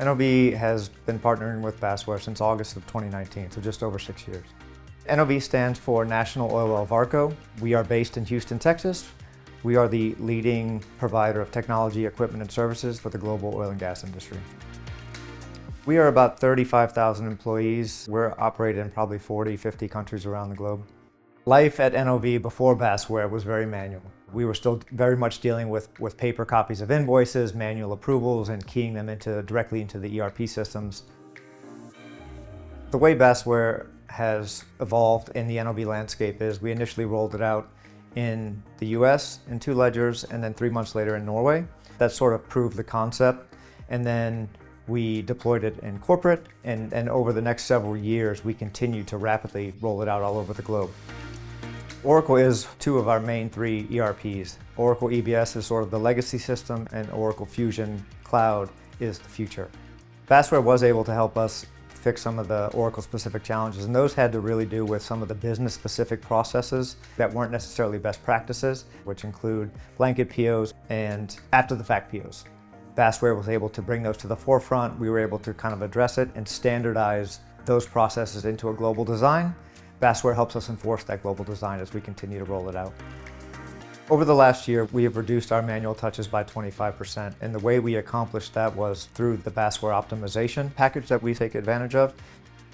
NOV has been partnering with Basware since August of 2019, so just over 6 years. NOV stands for National Oil Well Varco. We are based in Houston, Texas. We are the leading provider of technology, equipment, and services for the global oil and gas industry. We are about 35,000 employees. We're operated in probably 40, 50 countries around the globe. Life at NOV before Basware was very manual. We were still very much dealing with paper copies of invoices, manual approvals, and keying them directly into the ERP systems. The way Basware has evolved in the NOV landscape is we initially rolled it out in the US in 2 ledgers, and then 3 months later in Norway. That sort of proved the concept, and then we deployed it in corporate, and over the next several years we continued to rapidly roll it out all over the globe. Oracle is 2 of our main 3 ERPs. Oracle EBS is sort of the legacy system, and Oracle Fusion Cloud is the future. Basware was able to help us fix some of the Oracle-specific challenges, and those had to really do with some of the business-specific processes that weren't necessarily best practices, which include blanket POs and after-the-fact POs. Basware was able to bring those to the forefront. We were able to kind of address it and standardize those processes into a global design. Basware helps us enforce that global design as we continue to roll it out. Over the last year, we have reduced our manual touches by 25%, and the way we accomplished that was through the Basware optimization package that we take advantage of.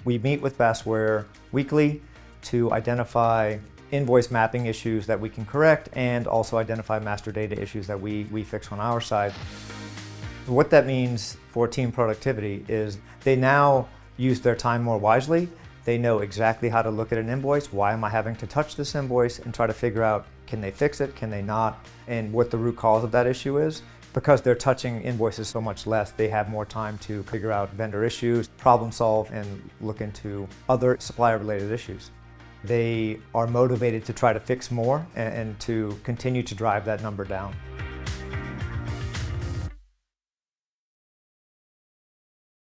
We meet with Basware weekly to identify invoice mapping issues that we can correct, and also identify master data issues that we fix on our side. What that means for team productivity is they now use their time more wisely. They know exactly how to look at an invoice. Why am I having to touch this invoice? And try to figure out, can they fix it, can they not? And what the root cause of that issue is. Because they're touching invoices so much less, they have more time to figure out vendor issues, problem solve, and look into other supplier-related issues. They are motivated to try to fix more and to continue to drive that number down.